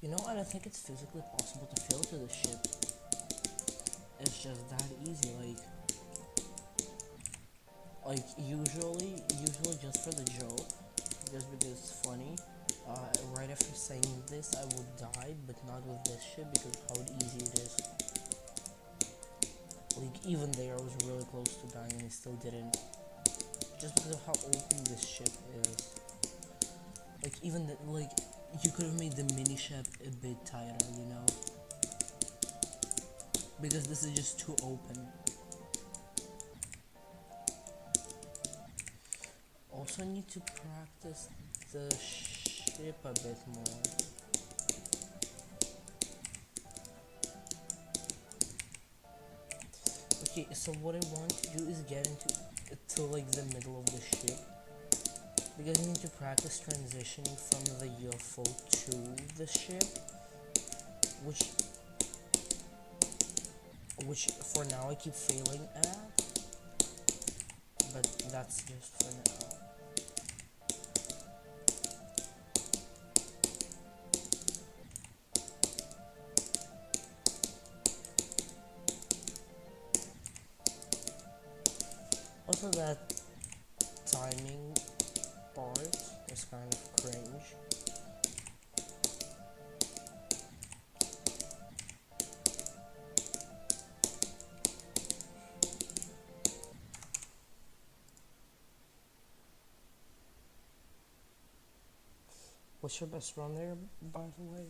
You know, I don't think it's physically possible to filter the ship. It's just that easy, usually just for the joke, just because it's funny. Right after saying this, I will die, but not with this ship because how easy it is. Like, even there, I was really close to dying and I still didn't. Just because of how open this ship is. Like, even you could have made the mini ship a bit tighter, you know? Because this is just too open. Also need to practice the ship a bit more. Okay, so what I want to do is get into like the middle of the ship, because I need to practice transitioning from the UFO to the ship, which for now I keep failing at, but that's just for now. Also, that timing part is kind of cringe. What's your best run there, by the way?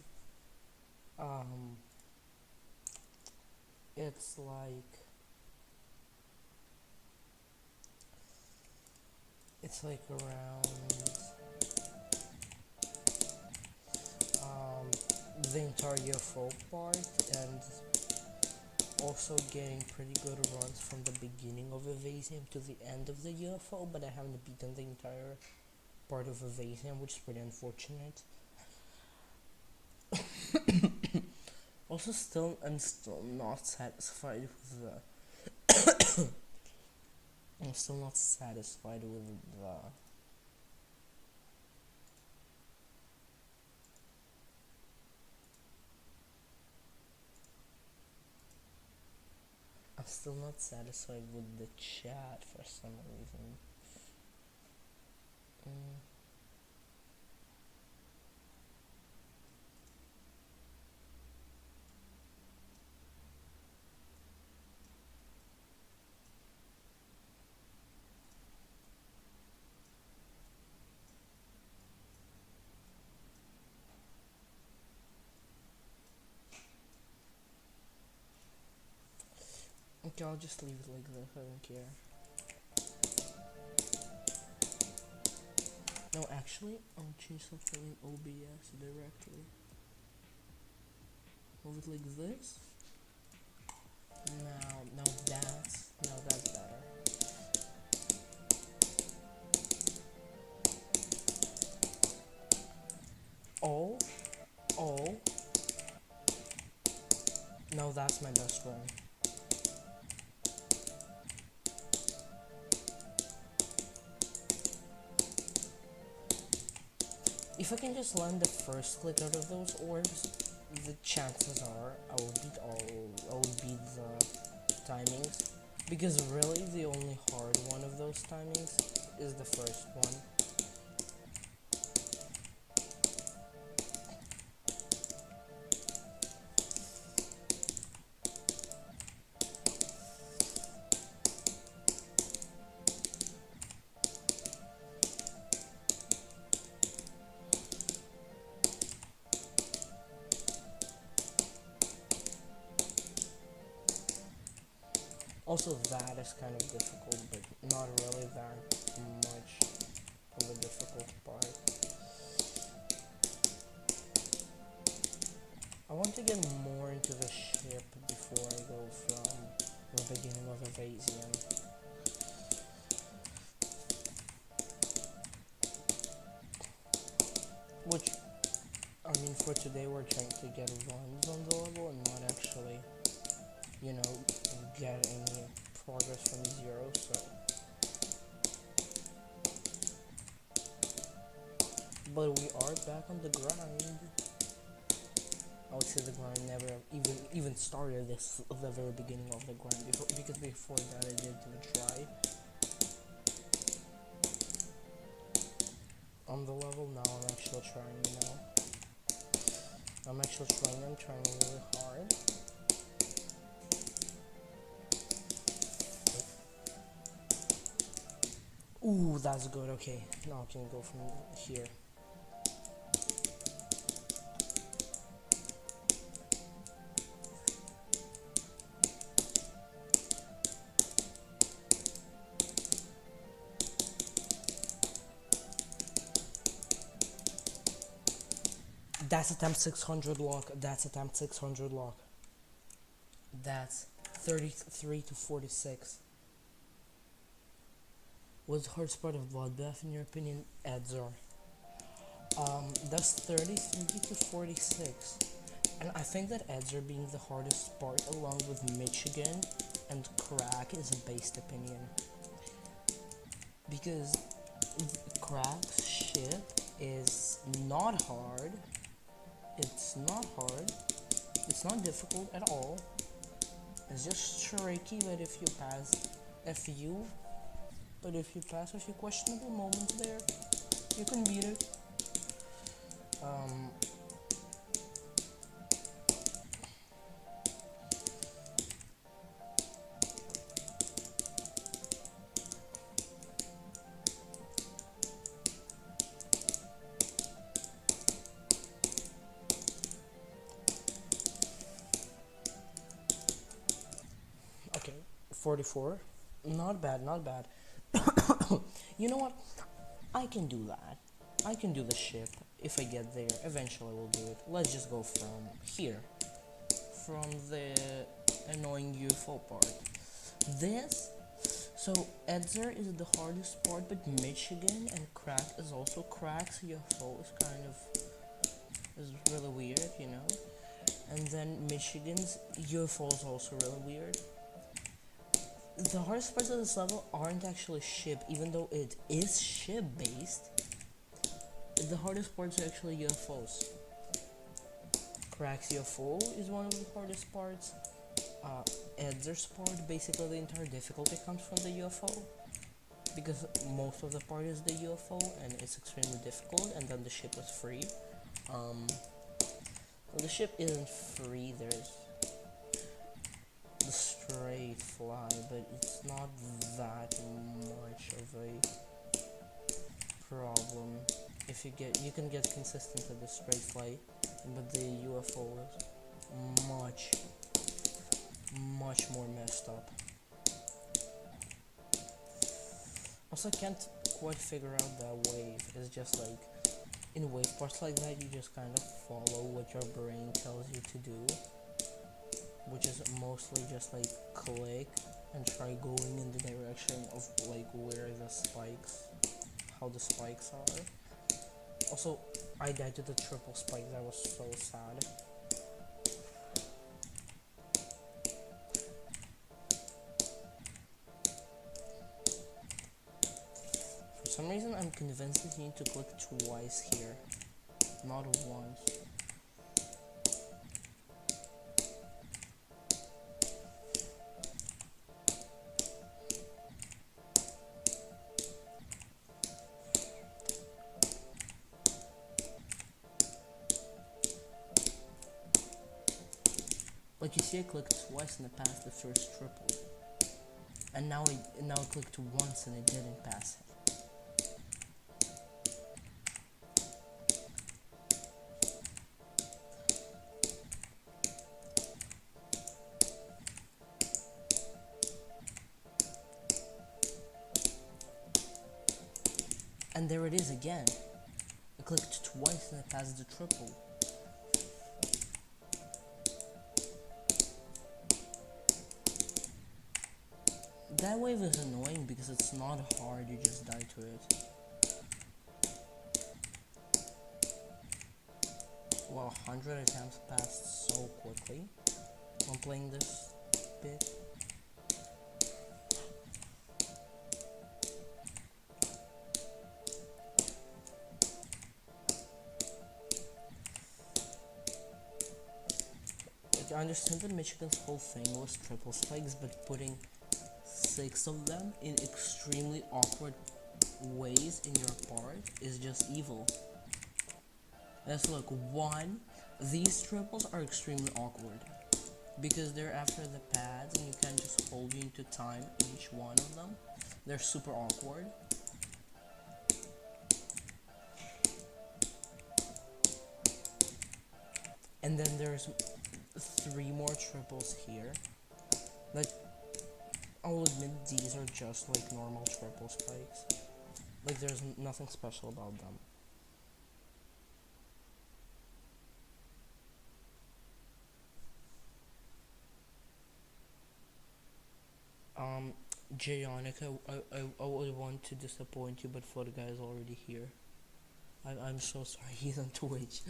It's like around the entire UFO part, and also getting pretty good runs from the beginning of Evasium to the end of the UFO, but I haven't beaten the entire part of Evasium, which is pretty unfortunate. Also, I'm still not satisfied with the I'm still not satisfied with the I'm still not satisfied with the chat for some reason. Okay, I'll just leave it like this, I don't care. No, actually, I'll change something in OBS directly. Move it like this. No, that's better. Oh, no, that's my best run. If I can just land the first click out of those orbs, the chances are I will beat the timings. Because really, the only hard one of those timings is the first one. Also, that is kind of difficult, but not really that much of a difficult part. I want to get more into the ship before I go from the beginning of Evasium. Which, I mean, for today we're trying to get runs on the level and not actually, you know, get any progress from zero, so. But we are back on the grind. obviously the grind never even started this the very beginning of the grind because before that I didn't try on the level. Now I'm actually trying. I'm actually trying. I'm trying really hard. Ooh, that's good. Okay, now I can go from here. That's attempt 600 lock. That's attempt 600 lock. That's 33 to 46. What's the hardest part of Bloodbath in your opinion, Edzar? That's 33 to 46. And I think that Edzar being the hardest part along with Michigan and Crack is a based opinion. Because Crack's ship is not hard. It's not hard. It's not difficult at all. It's just tricky, but if you pass a few questionable moments there, you can beat it. Okay, 44. Not bad, not bad. You know what? I can do that. I can do the ship if I get there. Eventually I will do it. Let's just go from here. From the annoying UFO part. So Edzar is the hardest part, but Michigan and Crack is also Crack's UFO is really weird, you know? And then Michigan's UFO is also really weird. The hardest parts of this level aren't actually ship, even though it is ship based. The hardest parts are actually UFOs. Crack's UFO is one of the hardest parts. Edzar's part, basically the entire difficulty comes from the UFO. Because most of the part is the UFO and it's extremely difficult, and then the ship is free. The ship isn't free, there's the straight fly, but it's not that much of a problem. If you can get consistent with the straight fly, but the UFO is much more messed up. Also, I can't quite figure out that wave. It's just like in wave parts like that, you just kind of follow what your brain tells you to do, which is mostly just like click and try going in the direction of like where the spikes, how the spikes are. Also, I died to the triple spike. That was so sad. For some reason, I'm convinced that you need to click twice here, not once. Like you see, I clicked twice and it passed the first triple, and now I clicked once and it didn't pass it. And there it is again. I clicked twice and it passed the triple. That wave is annoying because it's not hard, you just die to it. Wow, 100 attempts passed so quickly when playing this bit. like, I understand that Michigan's whole thing was triple spikes, but putting 6 of them in extremely awkward ways in your part is just evil. Let's look. 1, these triples are extremely awkward because they're after the pads and you can't just hold you into time each one of them. They're super awkward. And then there's 3 more triples here. Like, I'll admit these are just like normal triple spikes. Like, there's nothing special about them. Jayonic, I would want to disappoint you, but for the guy's already here. I'm so sorry, he's on Twitch.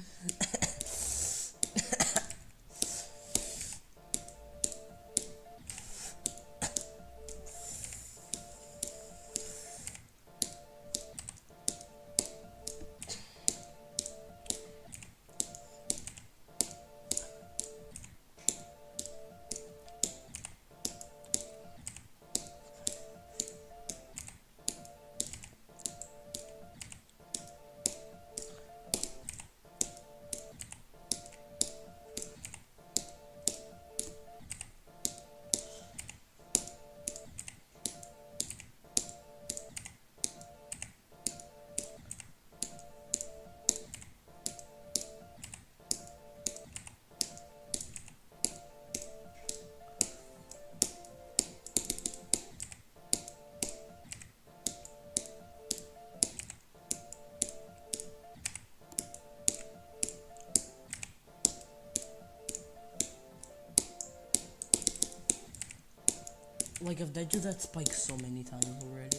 Like, I've died to that spike so many times already.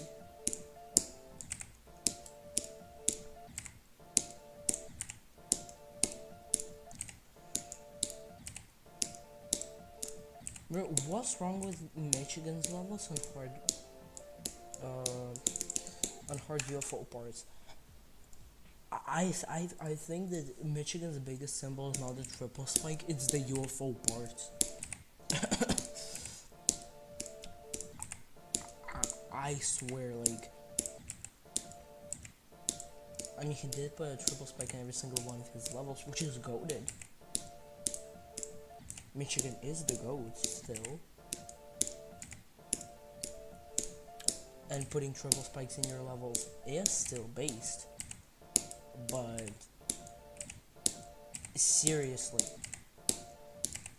Bro, what's wrong with Michigan's levels on hard UFO parts? I think that Michigan's biggest symbol is not the triple spike, it's the UFO parts. I swear, like, I mean, he did put a triple spike in every single one of his levels, which is goated. Michigan is the GOAT still. And putting triple spikes in your levels is still based. But seriously,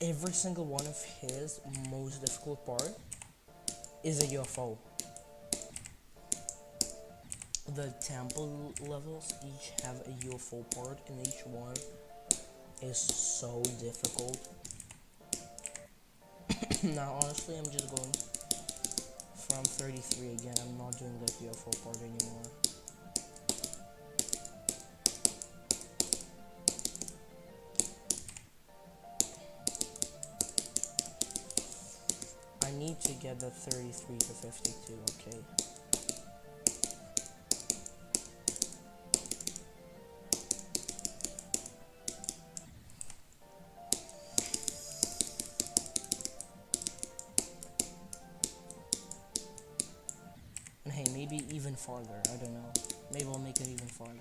every single one of his most difficult part is a UFO. The temple levels each have a UFO part, and each one is so difficult. Now, honestly, I'm just going from 33 again. I'm not doing that UFO part anymore. I need to get the 33 to 52, okay? And hey, maybe even farther, I don't know. Maybe I'll make it even farther.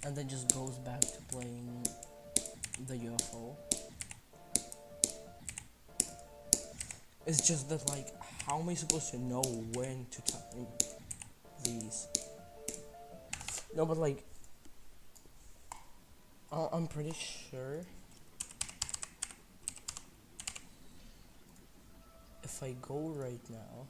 And then just goes back to playing the UFO. It's just that, like, how am I supposed to know when to time these? No, but like, I'm pretty sure if I go right now,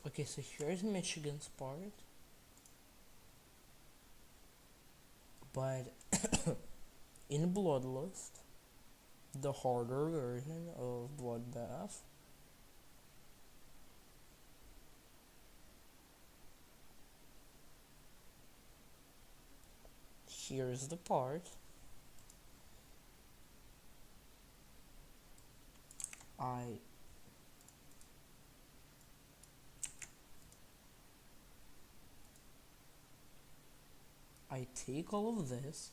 okay, so here's Michigan's part, but In Bloodlust, the harder version of Bloodbath, here's the part. I take all of this.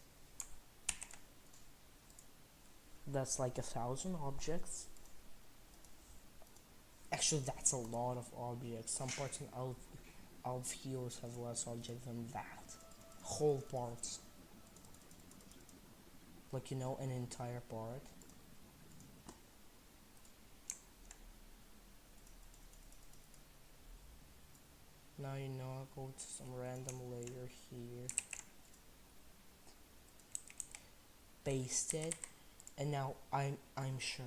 That's like 1,000 objects. Actually, that's a lot of objects. Some parts in Elf Heroes have less objects than that. Whole parts. Like, you know, an entire part. Now you know, I'll go to some random layer here. Paste it. And now I'm sure.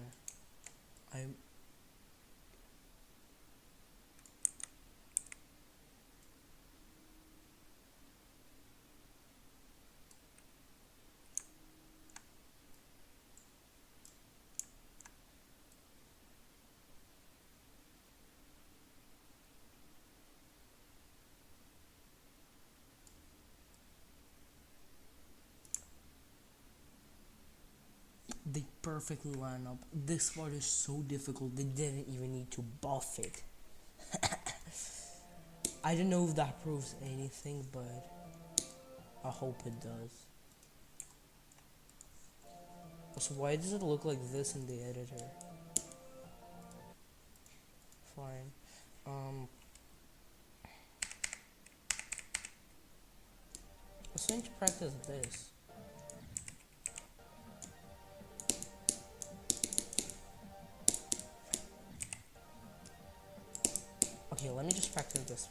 They perfectly line up. This part is so difficult, they didn't even need to buff it. I don't know if that proves anything, but I hope it does. So why does it look like this in the editor? Fine. Let's going to practice this. Okay, let me just practice this.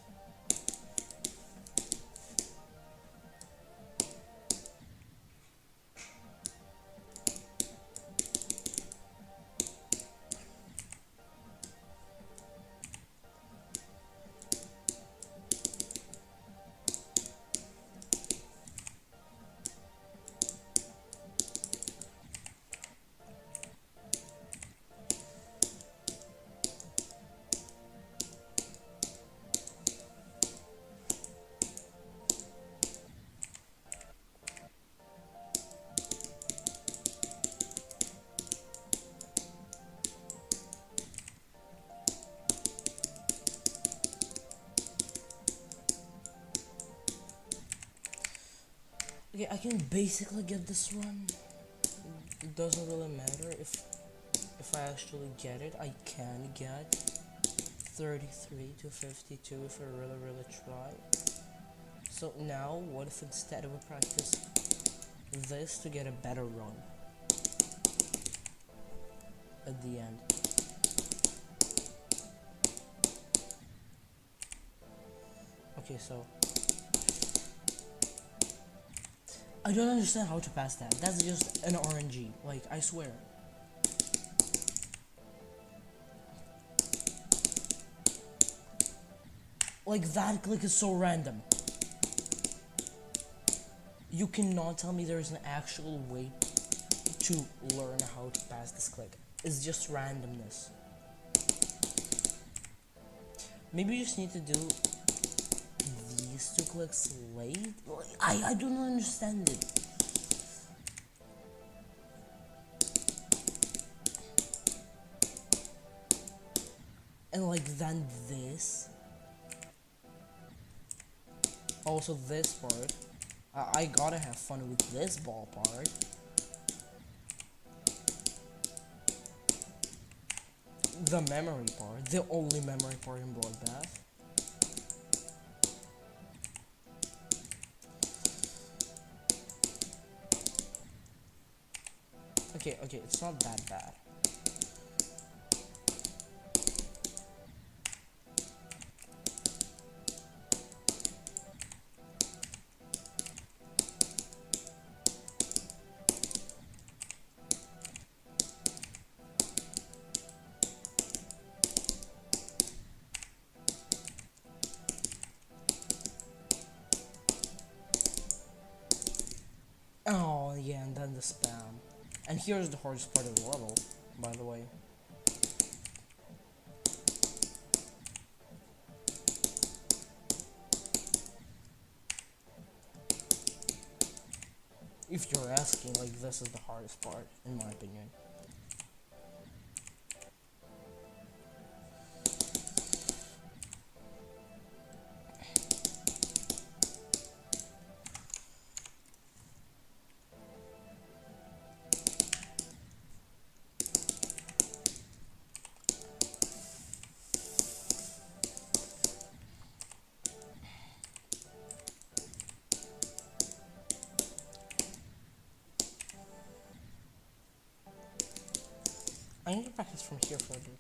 Okay, I can basically get this run. It doesn't really matter if I actually get it. I can get 33 to 52 if I really try. So now, what if instead of a practice this to get a better run at the end? Okay, so I don't understand how to pass that. That's just an RNG, like, I swear. Like, that click is so random. You cannot tell me there is an actual way to learn how to pass this click. It's just randomness. Maybe you just need to do these two clicks late? I don't understand it. And like then this. Also this part. I gotta have fun with this ball part. The memory part. The only memory part in Bloodbath. Okay, it's not that bad. Oh yeah, and then the spam. And here's the hardest part of the level, by the way. If you're asking, like, this is the hardest part, in my opinion. I need to practice from here for a bit.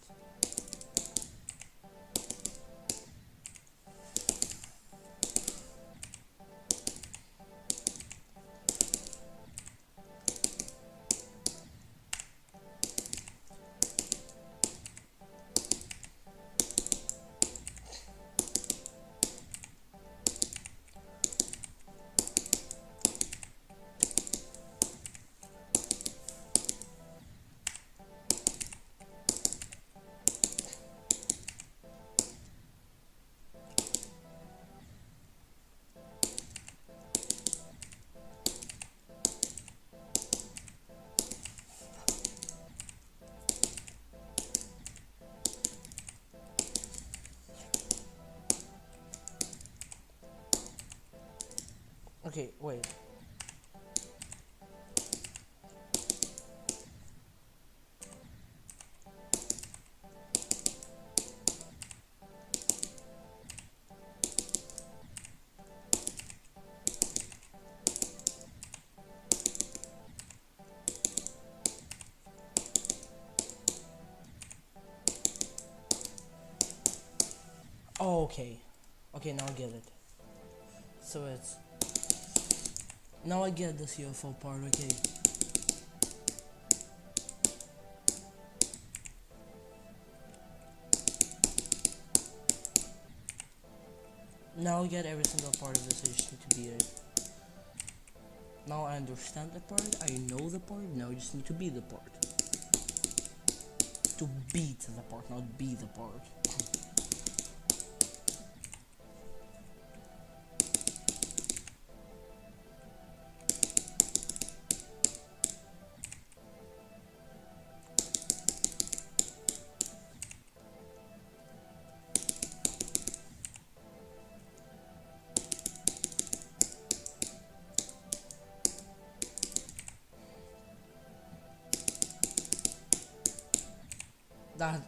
Okay, wait. Oh, okay. Okay, now I get it. So it's... Now I get this UFO part, okay. Now I get every single part of this, I just need to be it. Now I understand the part, I know the part, now I just need to be the part. To beat the part, not be the part.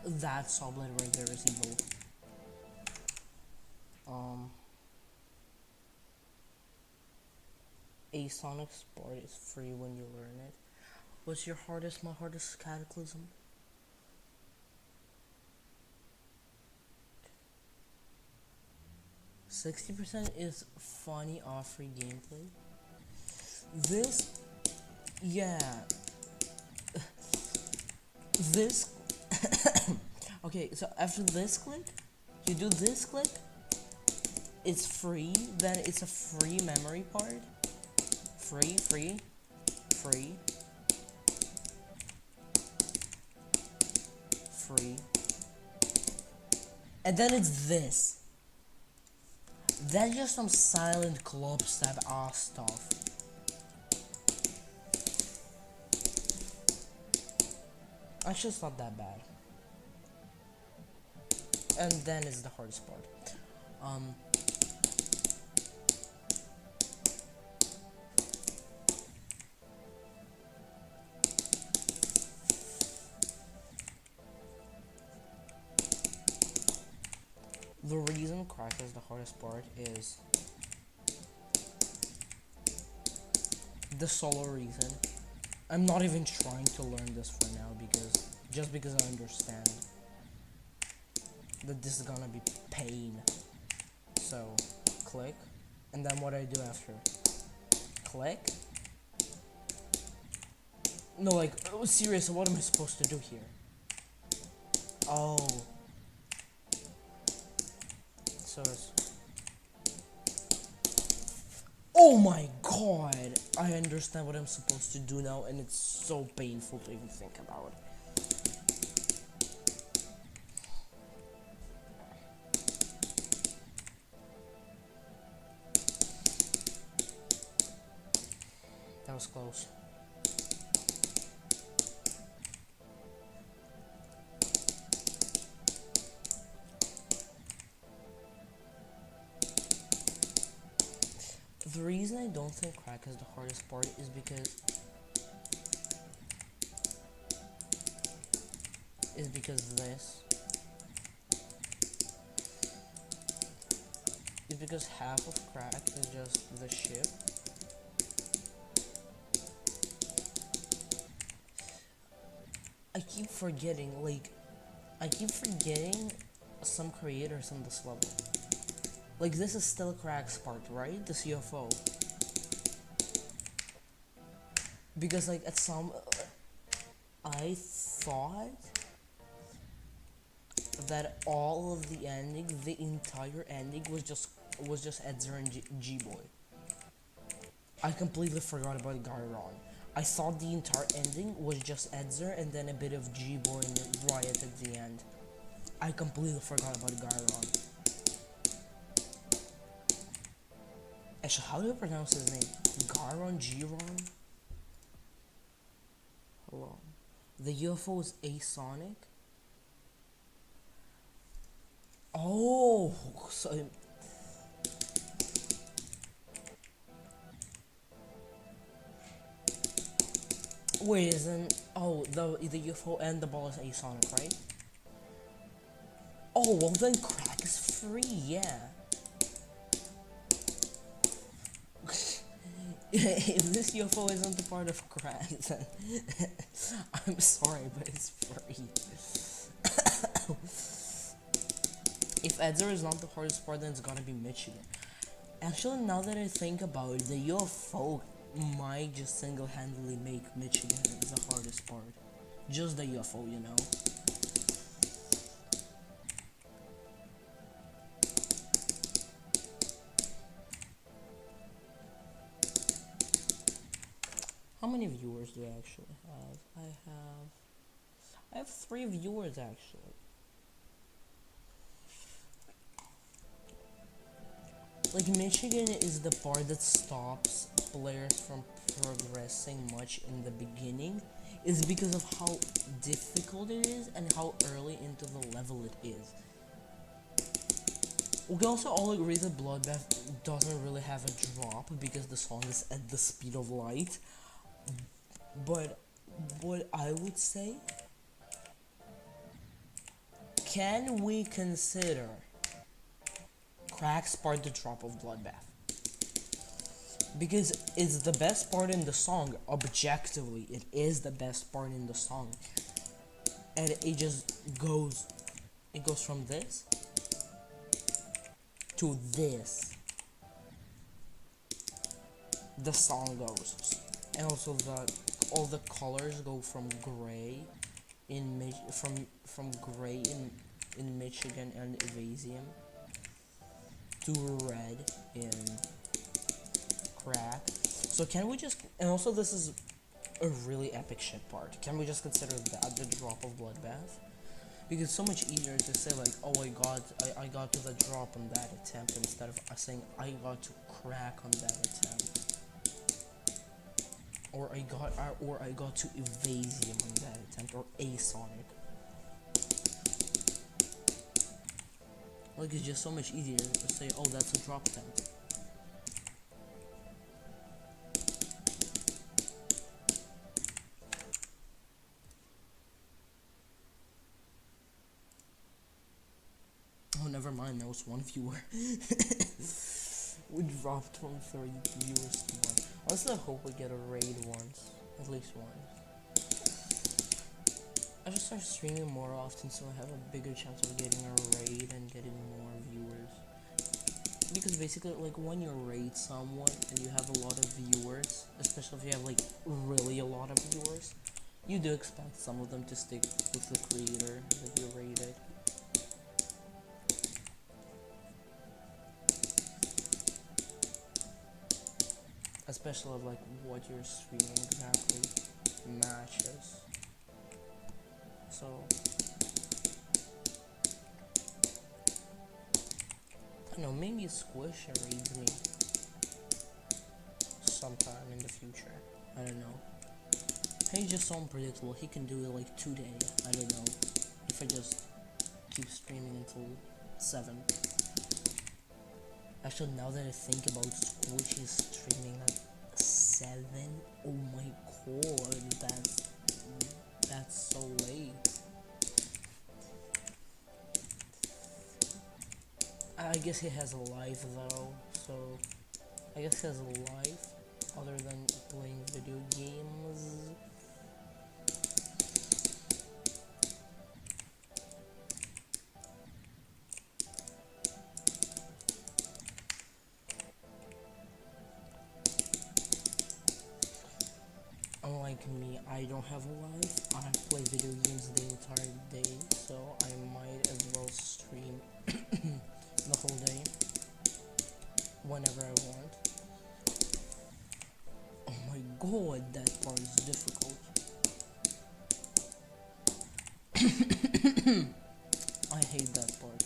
That saw blade right there is evil. A Sonic Sport is free when you learn it. What's your hardest? My hardest Cataclysm. %60 is funny off-free gameplay. This, yeah. This. Okay, so after this click, you do this click. It's free. Then it's a free memory part. Free. And then it's this. That's just some silent club stab ass stuff. Actually, it's not that bad. And then it's the hardest part. The reason crack is the hardest part is the solo reason. I'm not even trying to learn this for now because I understand that this is gonna be pain. So click, and then what I do after? Click. No, like, oh, seriously, what am I supposed to do here? Oh. So it's... Oh my god! I understand what I'm supposed to do now, and it's so painful to even think about. That was close. The reason I don't think crack is the hardest part is because half of crack is just the ship. I keep forgetting some creators on this level. Like, this is still crack's part, right? The CFO. Because, like, at some... I thought that all of the ending, the entire ending, was just Edzer and G-Boy. I completely forgot about Gyron. I thought the entire ending was just Edzer and then a bit of G-Boy and Riot at the end. I completely forgot about Gyron. Actually, how do I pronounce his name? Gyron? Giron? Hold on. The UFO is Asonic? Oh, so... Wait, isn't... Oh, the UFO and the ball is Asonic, right? Oh, well then crack is free, yeah. If this UFO isn't a part of crack, then I'm sorry, but it's free. If Edzer is not the hardest part, then it's gonna be Michigan. Actually, now that I think about it, the UFO might just single-handedly make Michigan the hardest part. Just the UFO, you know? How many viewers do I actually have? I have 3 viewers actually. Like, Michigan is the part that stops players from progressing much in the beginning, is because of how difficult it is and how early into the level it is. We can also all agree that Bloodbath doesn't really have a drop because the song is at the speed of light. But what I would say, can we consider crack's part the drop of Bloodbath? Because it's the best part in the song. Objectively, it is the best part in the song, and it just goes, it goes from this to this. The song goes, and also all the colors go from gray from gray in Michigan and Evasium to red in crack. So can we just, and also this is a really epic shit part, can we just consider that the drop of Bloodbath? Because it's so much easier to say like, oh I got to the drop on that attempt, instead of saying I got to crack on that attempt. Or I got to Evasium on that attempt, or Asonic. Like, it's just so much easier to say, oh, that's a drop attempt. Oh, never mind, there was 1 viewer. We dropped from 30 viewers to 1. Honestly, I hope we get a raid once. At least once. I should start streaming more often so I have a bigger chance of getting a raid and getting more viewers. Because basically, like, when you raid someone and you have a lot of viewers, especially if you have, like, really a lot of viewers, you do expect some of them to stick with the creator that you raided. especially like what you're streaming exactly matches. So I don't know, maybe Squish reads me sometime in the future. I don't know. He's just so unpredictable. He can do it like today. I don't know. If I just keep streaming until 7. Actually, now that I think about Squish is streaming at 7. Oh my god, that's so late. I guess he has a life though, so I guess he has a life other than playing video games. Unlike me, I don't have a life. I play video games the entire day, so I might as well stream the whole day whenever I want. Oh my god, that part is difficult. I hate that part.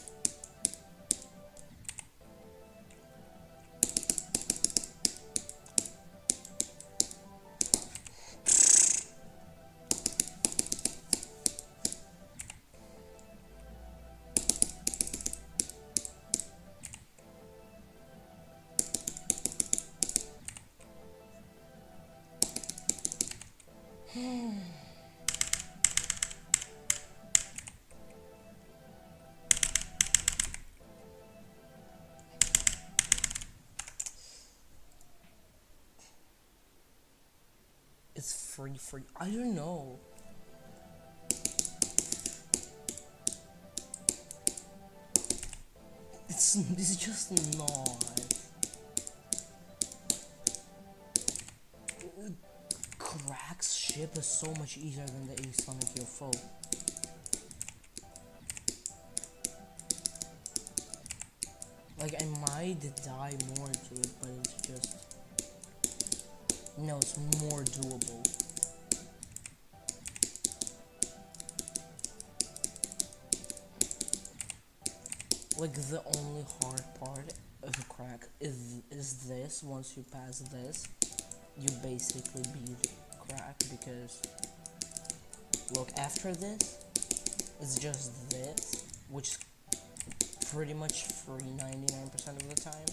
It's free. I don't know. It's just not. Crack's ship is so much easier than the Sonic UFO. Like, I might die more to it, but it's just... No, it's more doable. Like, the only hard part of the crack is this. Once you pass this, you basically beat crack, because look, after this, it's just this, which is pretty much free 99% of the time.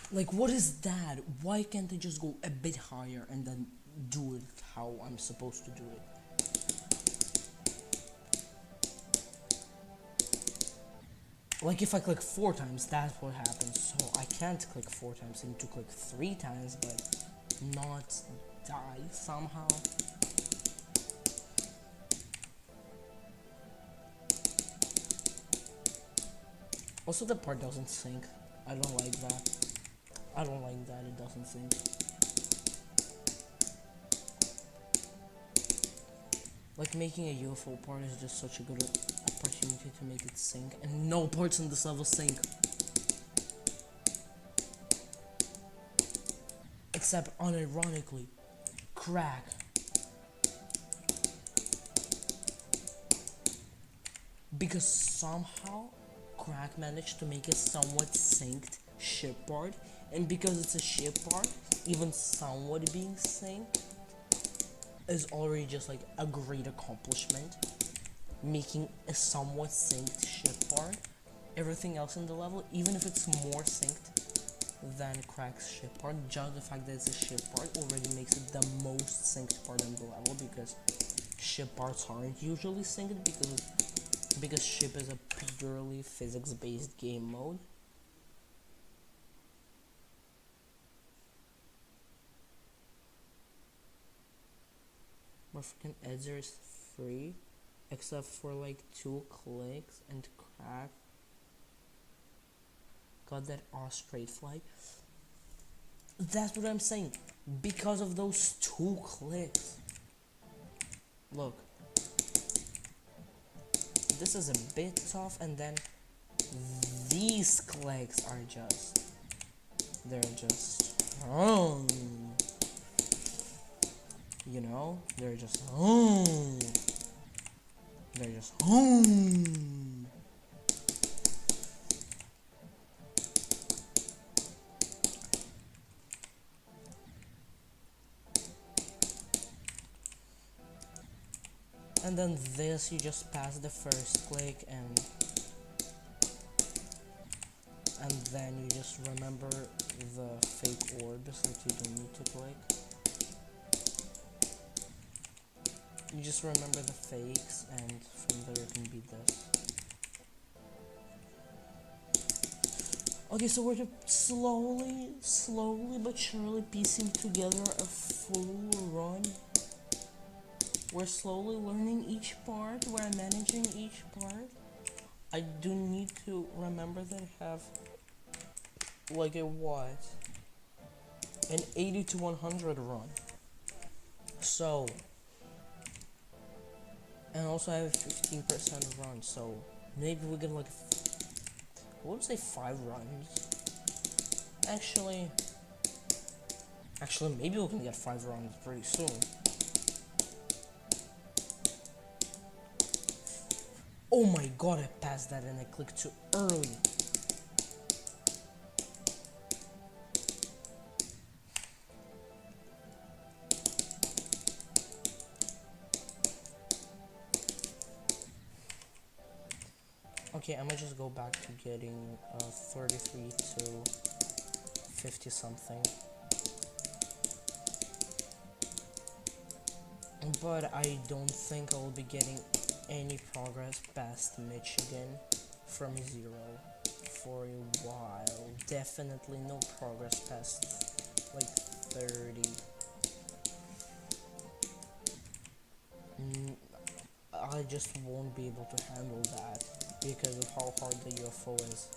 Like, what is that? Why can't I just go a bit higher and then do it how I'm supposed to do it? Like, if I click 4 times, that's what happens. So I can't click 4 times, I need to click 3 times, but not die somehow. Also, the part doesn't sync. I don't like that. I don't like that it doesn't sync. Like, making a UFO part is just such a good opportunity to make it sync, and no parts in this level sync. Except, unironically, crack. Because somehow, crack managed to make a somewhat synced ship part, and because it's a ship part, even somewhat being synced is already just like a great accomplishment. Making a somewhat synced ship part, everything else in the level, even if it's more synced than Crack's ship part, just the fact that it's a ship part already makes it the most synced part in the level, because ship parts aren't usually synced because ship is a purely physics-based game mode. Freaking Edzer is free, except for like 2 clicks, and Crack got that straight flight. That's what I'm saying. Because of those 2 clicks. Look. This is a bit tough, and then these clicks are just... They're just... You know? They're just... They're just... And then this, you just pass the first click, and then you just remember the fake orbs that you don't need to click. You just remember the fakes, and from there it can be this. Okay, so we're slowly but surely piecing together a full run. We're slowly learning each part, we're managing each part. I do need to remember that I have like a what? An 80 to 100 run. So, and also I have a 15% run, so maybe we get like, I would say 5 runs. Actually, maybe we can get 5 runs pretty soon. Oh my god, I passed that and I clicked too early. Okay, I might just go back to getting 33 to 50 something. But I don't think I will be getting any progress past Michigan from 0 for a while. Definitely no progress past like 30. I just won't be able to handle that because of how hard the UFO is.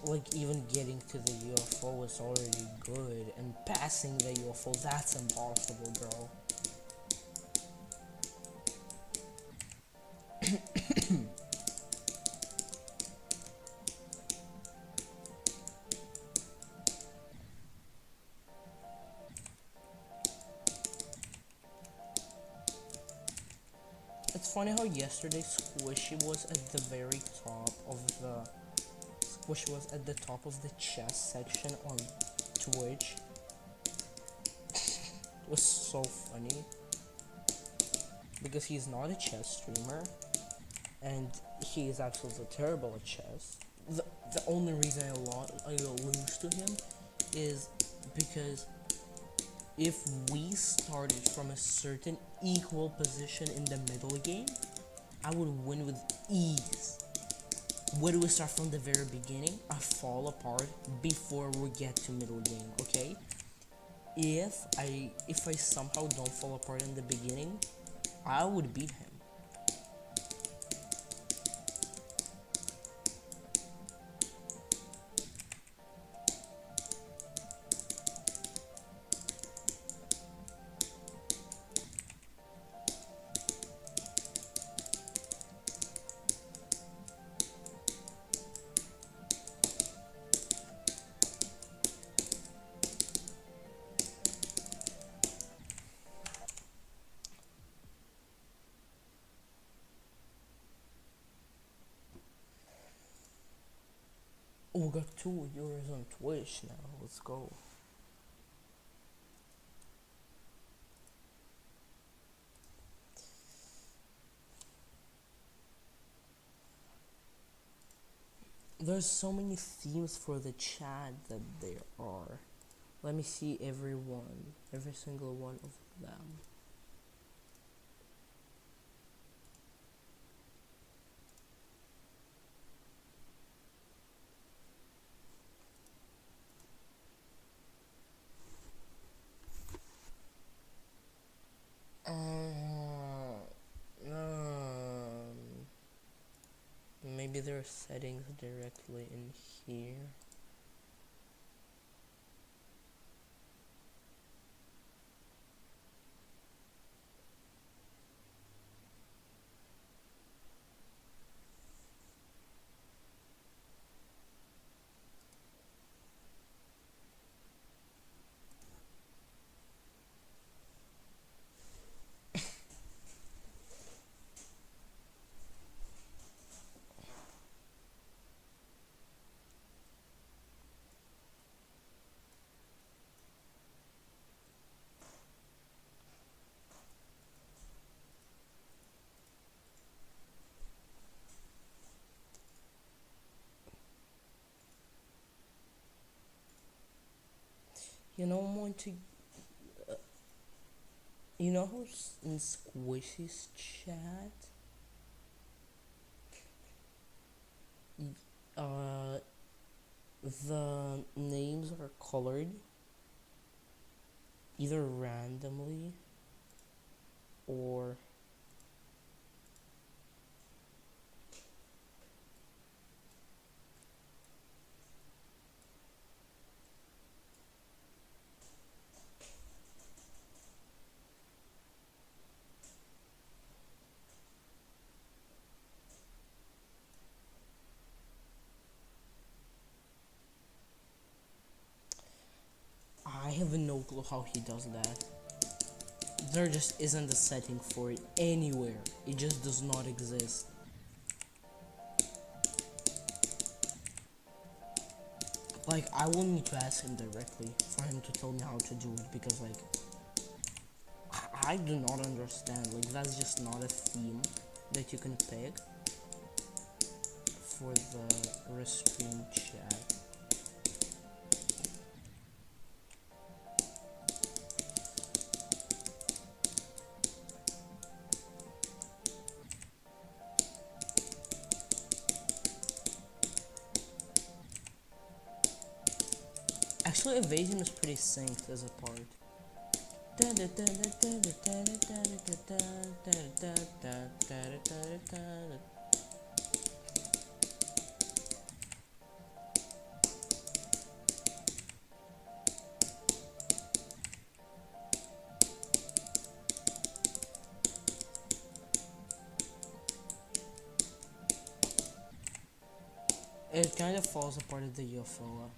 Like, even getting to the UFO is already good, and passing the UFO, that's impossible, bro. It's funny how yesterday Squishy was at the very top of the... Squishy was at the top of the chess section on Twitch. It was so funny. Because he's not a chess streamer. And he is absolutely terrible at chess. The only reason I lose to him is because if we started from a certain equal position in the middle game, I would win with ease. When we start from the very beginning, I fall apart before we get to middle game, okay? If I somehow don't fall apart in the beginning, I would beat him. Oh, we got 2 viewers on Twitch now. Let's go. There's so many themes for the chat that there are. Let me see every single one of them. Maybe there are settings directly in here. I'm going to. You know who's in Squishy's chat? Uh, the names are colored either randomly or I have no clue how he does that. There just isn't a setting for it anywhere. It just does not exist. Like, I will need to ask him directly for him to tell me how to do it, because like I do not understand. Like, that's just not a theme that you can pick for the restream chat. Actually, Evasion is pretty synced as a part. It kind of falls apart at the UFO.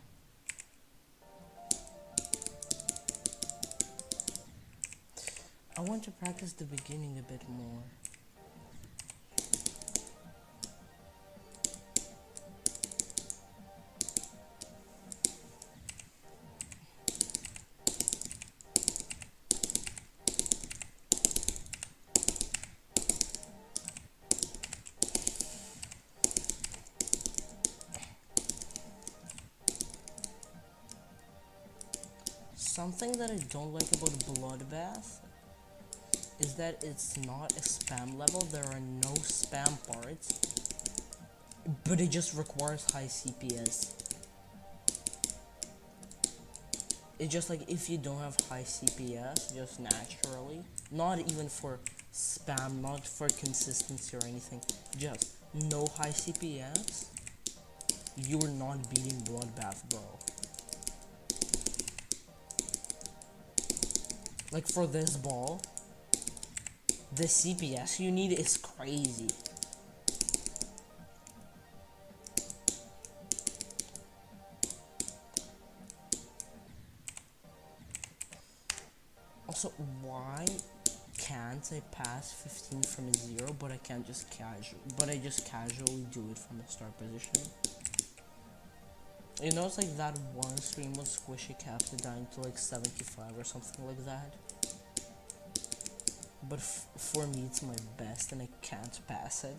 I want to practice the beginning a bit more. Something that I don't like about Bloodbath is that it's not a spam level. There are no spam parts, but it just requires high CPS. It's just like if you don't have high CPS, just naturally, not even for spam, not for consistency or anything, just no high CPS, you're not beating Bloodbath, bro. Like, for this ball, the CPS you need is crazy. Also, why can't I pass 15 from a 0, but I can't just just casually do it from the start position? You know, it's like that one stream with Squishy Captain dying to like 75 or something like that. But for me, it's my best and I can't pass it.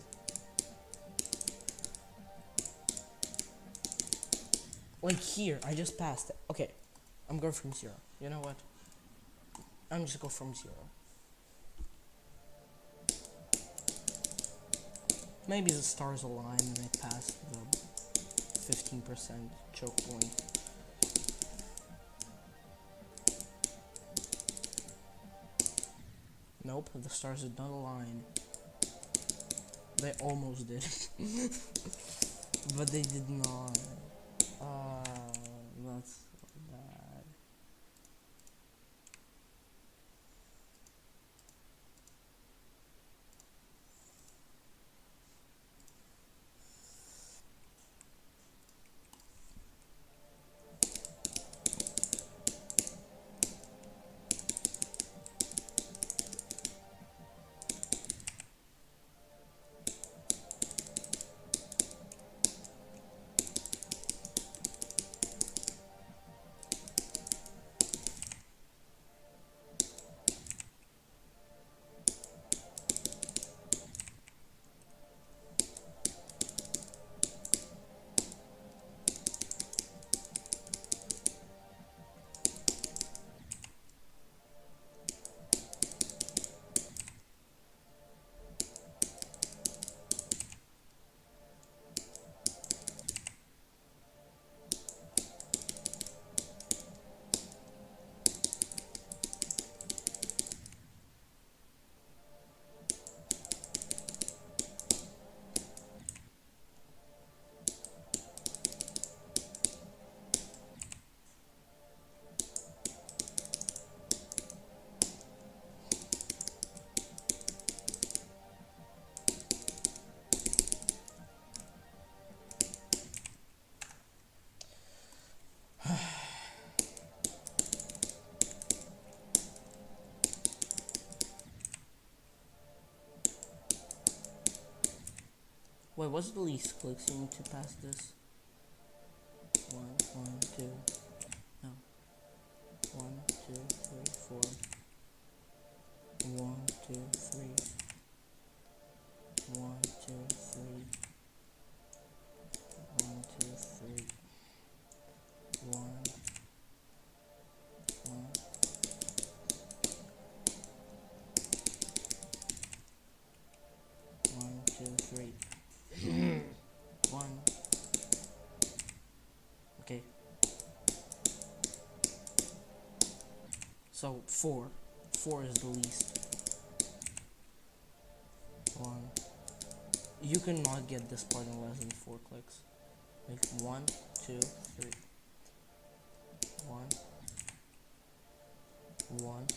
Like here, I just passed it. Okay, I'm going from 0. You know what? I'm just go from 0. Maybe the stars align and I pass the 15% choke point. Nope, the stars did not align. They almost did. But they did not. That's bad. Wait, what's the least clicks you need to pass this? 1, 2, no. 1, 2, 3, 4. 1, 2, 3. 1, 2, 3. 1, 2, 3. 1, 1. 1, 2, 3. 1. Okay. So 4. 4 is the least. 1. You cannot get this part in less than 4 clicks. Like 1, 2, 3. 1. 1.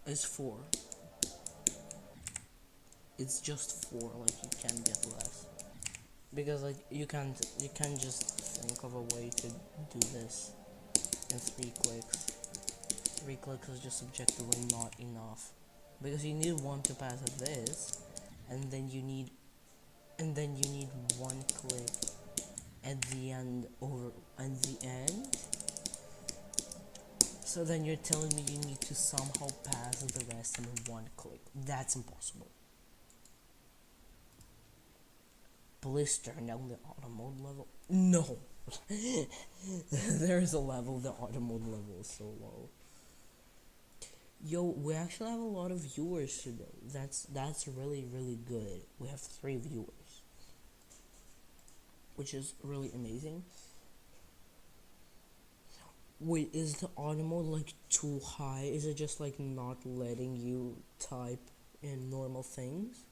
It's 4. It's just 4, like you can't get less. Because like you can't just think of a way to do this in 3 clicks. 3 clicks is just subjectively not enough. Because you need 1 to pass this, and then you need 1 click at the end so then you're telling me you need to somehow pass the rest in 1 click. That's impossible. Please turn down the auto mode level. No. There is a level, the auto mode level is so low. Yo, we actually have a lot of viewers today. That's really, really good. We have 3 viewers, which is really amazing. Wait, is the auto mode like too high? Is it just like not letting you type in normal things?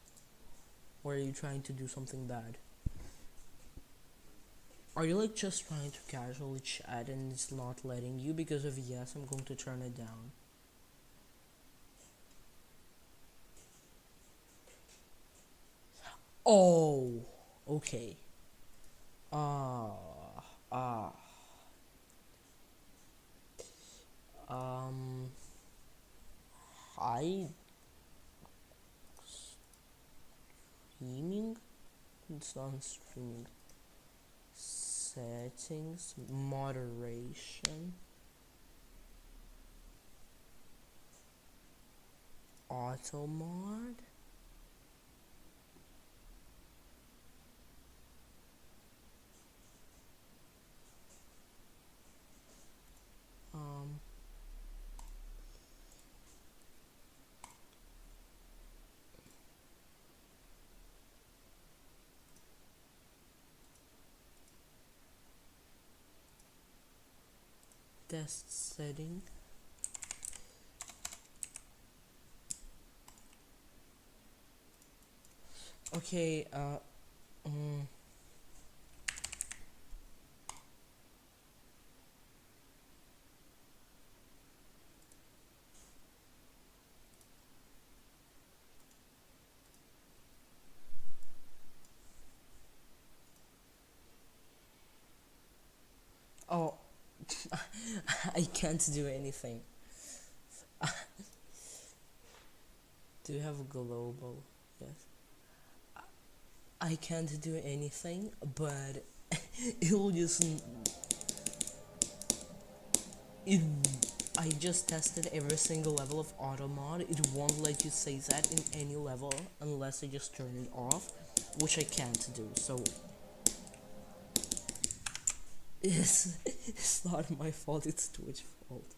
Or are you trying to do something bad? Are you like just trying to casually chat and it's not letting you? Because if yes, I'm going to turn it down. Oh, okay. I streaming? It's not streaming. Settings, moderation, auto mod. Test setting. Okay, oh, I can't do anything. Do you have a global? Yes. I can't do anything, but it will just. I just tested every single level of auto mod. It won't let you say that in any level unless I just turn it off, which I can't do. So it's not my fault. It's Twitch's fault.